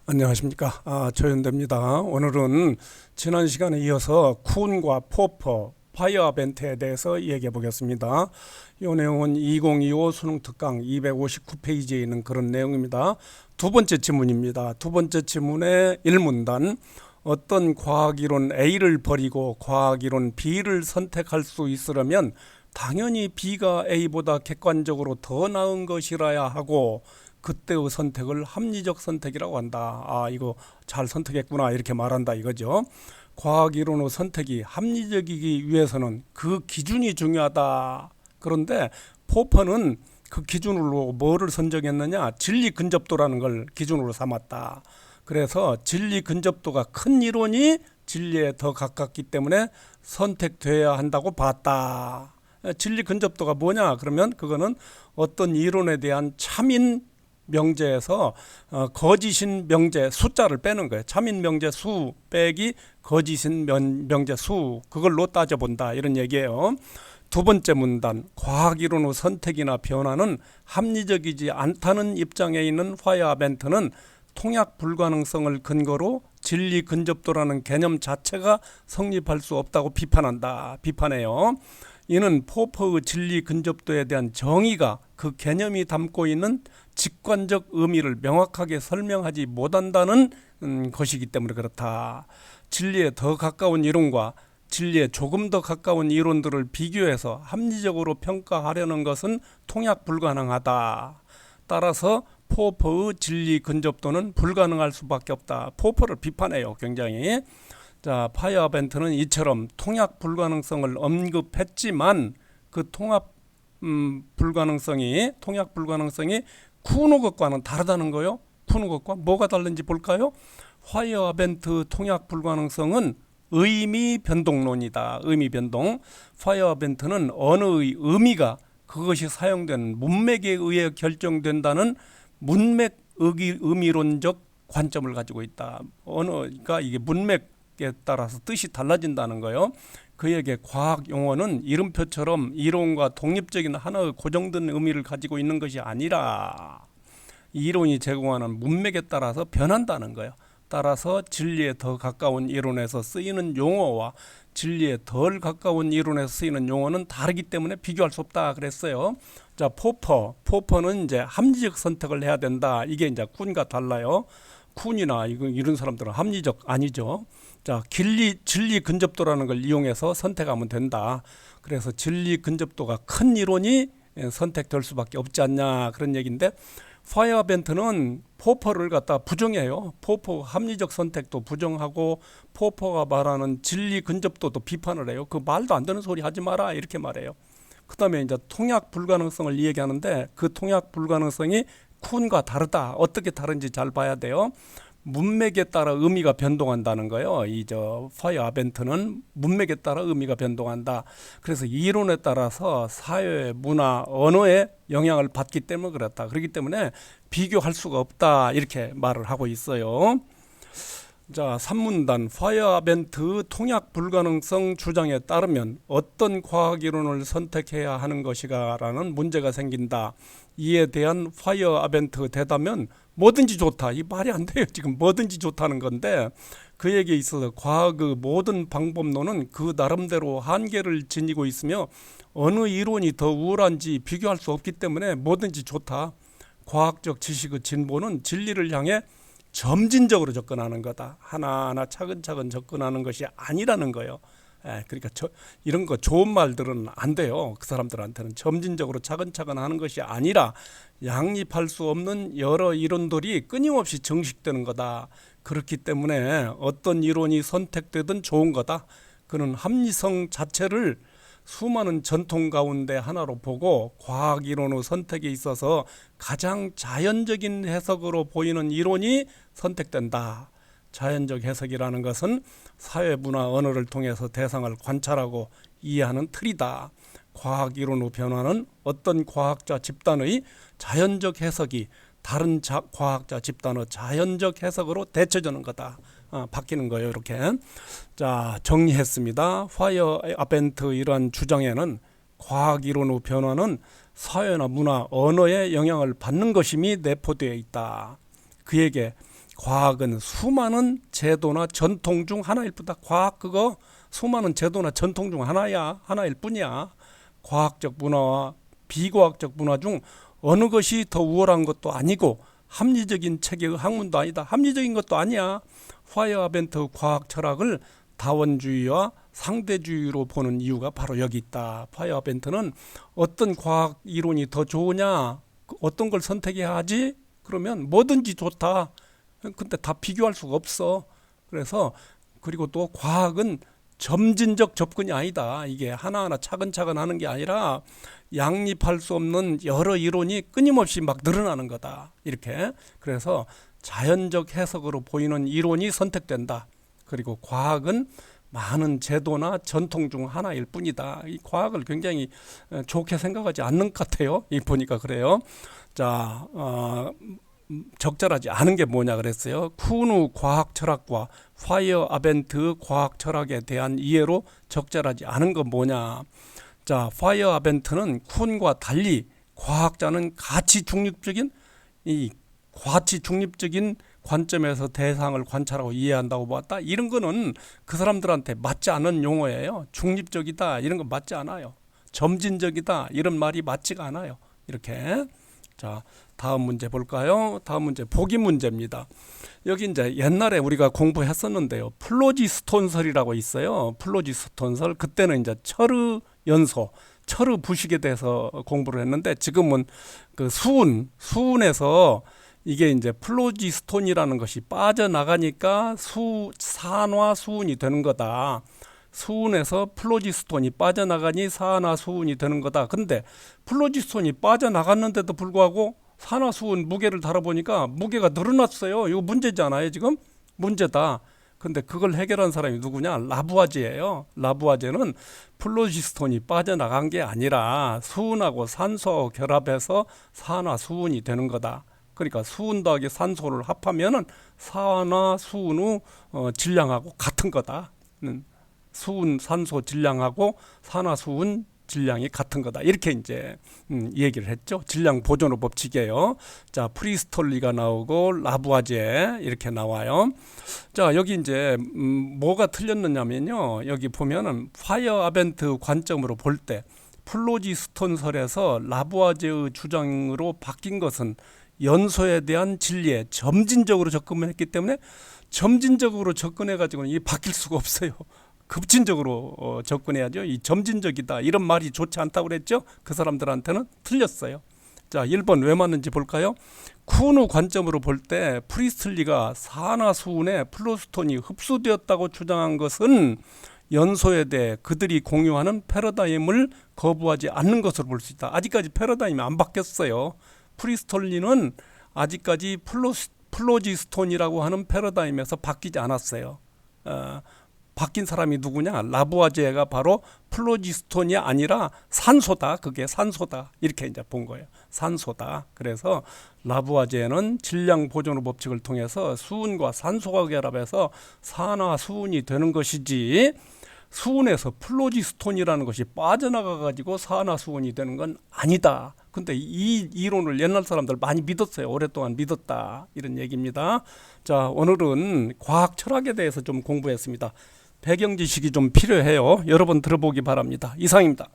안녕하십니까. 조현대입니다. 오늘은 지난 시간에 이어서 쿤과 포퍼, 파이어벤트에 대해서 얘기해 보겠습니다. 이 내용은 2025 수능 특강 259페이지에 있는 그런 내용입니다. 두 번째 지문입니다. 두 번째 지문의 1문단. 어떤 과학이론 A를 버리고 과학이론 B를 선택할 수 있으려면 당연히 B가 A보다 객관적으로 더 나은 것이라야 하고 그때의 선택을 합리적 선택이라고 한다. 이거 잘 선택했구나 이렇게 말한다 이거죠. 과학이론의 선택이 합리적이기 위해서는 그 기준이 중요하다. 그런데 포퍼는 그 기준으로 뭐를 선정했느냐? 진리 근접도라는 걸 기준으로 삼았다. 그래서 진리 근접도가 큰 이론이 진리에 더 가깝기 때문에 선택돼야 한다고 봤다. 진리 근접도가 뭐냐? 그러면 그거는 어떤 이론에 대한 참인 명제에서 거짓인 명제 숫자를 빼는 거예요. 참인 명제 수 빼기 거짓인 명제 수, 그걸로 따져본다 이런 얘기예요. 두 번째 문단, 과학이론의 선택이나 변화는 합리적이지 않다는 입장에 있는 파이어벤트는 통약 불가능성을 근거로 진리 근접도라는 개념 자체가 성립할 수 없다고 비판해요. 이는 포퍼의 진리 근접도에 대한 정의가 그 개념이 담고 있는 직관적 의미를 명확하게 설명하지 못한다는 것이기 때문에 그렇다. 진리에 더 가까운 이론과 진리에 조금 더 가까운 이론들을 비교해서 합리적으로 평가하려는 것은 통약 불가능하다. 따라서 포퍼의 진리 근접도는 불가능할 수밖에 없다. 포퍼를 비판해요, 굉장히. 자, 파이어벤트는 이처럼 통약 불가능성을 언급했지만 그 통약 불가능성이 쿠노 것과는 다르다는 거요. 쿠노 것과 뭐가 다른지 볼까요? 파이어벤트 통약 불가능성은 의미 변동론이다. 의미 변동. 파이어벤트는 언어의 의미가 그것이 사용된 문맥에 의해 결정된다는 문맥 의미론적 관점을 가지고 있다. 언어가 이게 문맥에 따라서 뜻이 달라진다는 거예요. 그에게 과학 용어는 이름표처럼 이론과 독립적인 하나의 고정된 의미를 가지고 있는 것이 아니라 이론이 제공하는 문맥에 따라서 변한다는 거예요. 따라서 진리에 더 가까운 이론에서 쓰이는 용어와 진리에 덜 가까운 이론에서 쓰이는 용어는 다르기 때문에 비교할 수 없다 그랬어요. 자, 포퍼는 이제 합리적 선택을 해야 된다. 이게 이제 쿤과 달라요. 쿤이나 이런 사람들은 합리적 아니죠. 자, 진리 근접도라는 걸 이용해서 선택하면 된다. 그래서 진리 근접도가 큰 이론이 선택될 수밖에 없지 않냐 그런 얘기인데, 파이어벤트는 포퍼를 갖다 부정해요. 포퍼 합리적 선택도 부정하고 포퍼가 말하는 진리 근접도도 비판을 해요. 그 말도 안 되는 소리 하지 마라 이렇게 말해요. 그 다음에 이제 통약 불가능성을 얘기하는데 그 통약 불가능성이 쿤과 다르다. 어떻게 다른지 잘 봐야 돼요. 문맥에 따라 의미가 변동한다는 거예요. 파이어벤트는 문맥에 따라 의미가 변동한다. 그래서 이론에 따라서 사회, 문화, 언어에 영향을 받기 때문에 그렇다. 그렇기 때문에 비교할 수가 없다. 이렇게 말을 하고 있어요. 자, 3문단 파이어벤트 통약 불가능성 주장에 따르면 어떤 과학이론을 선택해야 하는 것이가라는 문제가 생긴다. 이에 대한 파이어벤트 대답은 뭐든지 좋다. 이 말이 안 돼요. 지금 뭐든지 좋다는 건데 그에게 있어서 과학의 모든 방법론은 그 나름대로 한계를 지니고 있으며 어느 이론이 더 우월한지 비교할 수 없기 때문에 뭐든지 좋다. 과학적 지식의 진보는 진리를 향해 점진적으로 접근하는 거다. 하나하나 차근차근 접근하는 것이 아니라는 거예요. 그러니까 이런 거 좋은 말들은 안 돼요. 그 사람들한테는 점진적으로 차근차근 하는 것이 아니라 양립할 수 없는 여러 이론들이 끊임없이 정식되는 거다. 그렇기 때문에 어떤 이론이 선택되든 좋은 거다. 그는 합리성 자체를 수많은 전통 가운데 하나로 보고 과학 이론의 선택에 있어서 가장 자연적인 해석으로 보이는 이론이 선택된다. 자연적 해석이라는 것은 사회, 문화, 언어를 통해서 대상을 관찰하고 이해하는 틀이다. 과학 이론의 변화는 어떤 과학자 집단의 자연적 해석이 다른 과학자 집단의 자연적 해석으로 대처되는 거다. 바뀌는 거예요. 이렇게. 자, 정리했습니다. 파이어벤트 이러한 주장에는 과학 이론의 변화는 사회나 문화, 언어에 영향을 받는 것임이 내포되어 있다. 그에게 과학은 수많은 제도나 전통 중 하나일 뿐이다. 과학 그거 수많은 제도나 전통 중 하나일 뿐이야. 과학적 문화와 비과학적 문화 중 어느 것이 더 우월한 것도 아니고 합리적인 체계의 학문도 아니다. 합리적인 것도 아니야. 파이어아벤트 과학 철학을 다원주의와 상대주의로 보는 이유가 바로 여기 있다. 파이어아벤트는 어떤 과학 이론이 더 좋으냐, 어떤 걸 선택해야 하지? 그러면 뭐든지 좋다. 근데 다 비교할 수가 없어. 그래서 그리고 또 과학은 점진적 접근이 아니다. 이게 하나하나 차근차근 하는 게 아니라 양립할 수 없는 여러 이론이 끊임없이 막 늘어나는 거다. 이렇게. 그래서 자연적 해석으로 보이는 이론이 선택된다. 그리고 과학은 많은 제도나 전통 중 하나일 뿐이다. 이 과학을 굉장히 좋게 생각하지 않는 것 같아요. 이 보니까 그래요. 자, 적절하지 않은 게 뭐냐 그랬어요. 쿠누 과학 철학과 파이어아벤트 과학 철학에 대한 이해로 적절하지 않은 건 뭐냐. 자, 파이어아벤트는 쿤과 달리 과학자는 가치 중립적인 관점에서 대상을 관찰하고 이해한다고 봤다. 이런 거는 그 사람들한테 맞지 않은 용어예요. 중립적이다 이런 건 맞지 않아요. 점진적이다 이런 말이 맞지가 않아요. 이렇게. 자, 다음 문제 볼까요? 다음 문제 보기 문제입니다. 여기 이제 옛날에 우리가 공부했었는데요. 플로지스톤설이라고 있어요. 플로지스톤설. 그때는 이제 철의 연소, 철의 부식에 대해서 공부를 했는데 지금은 그 수은에서 이게 이제 플로지스톤이라는 것이 빠져나가니까 산화 수은이 되는 거다. 수은에서 플로지스톤이 빠져나가니 산화수은이 되는 거다. 근데 플로지스톤이 빠져나갔는데도 불구하고 산화수은 무게를 달아보니까 무게가 늘어났어요. 이거 문제잖아요. 지금 문제다. 근데 그걸 해결한 사람이 누구냐? 라부아제예요. 라부아제는 플로지스톤이 빠져나간 게 아니라 수은하고 산소하고 결합해서 산화수은이 되는 거다. 그러니까 수은 더하기 산소를 합하면은 산화수은의 질량하고 같은 거다. 수은 산소 질량하고 산화수은 질량이 같은 거다. 이렇게 이제 얘기를 했죠. 질량 보존의 법칙이에요. 자, 프리스톨리가 나오고 라부아제 이렇게 나와요. 자, 여기 이제 뭐가 틀렸느냐면요. 여기 보면은 파이어아벤트 관점으로 볼 때 플로지스톤설에서 라부아제의 주장으로 바뀐 것은 연소에 대한 진리에 점진적으로 접근했기 때문에 점진적으로 접근해 가지고는 이 바뀔 수가 없어요. 급진적으로 접근해야죠. 이 점진적이다 이런 말이 좋지 않다고 그랬죠. 그 사람들한테는 틀렸어요. 자, 1번 왜 맞는지 볼까요? 쿠누 관점으로 볼 때 프리스틀리가 산화수은에 플로스톤이 흡수되었다고 주장한 것은 연소에 대해 그들이 공유하는 패러다임을 거부하지 않는 것으로 볼 수 있다. 아직까지 패러다임이 안 바뀌었어요. 프리스톨리는 아직까지 플로지스톤이라고 하는 패러다임에서 바뀌지 않았어요. 바뀐 사람이 누구냐? 라부아제가 바로 플로지스톤이 아니라 산소다. 그게 산소다. 이렇게 이제 본 거예요. 산소다. 그래서 라부아제는 질량 보존의 법칙을 통해서 수은과 산소가 결합해서 산화수은이 되는 것이지 수은에서 플로지스톤이라는 것이 빠져나가 가지고 산화수은이 되는 건 아니다. 근데 이 이론을 옛날 사람들 많이 믿었어요. 오랫동안 믿었다. 이런 얘기입니다. 자, 오늘은 과학 철학에 대해서 좀 공부했습니다. 배경 지식이 좀 필요해요. 여러분 들어보기 바랍니다. 이상입니다.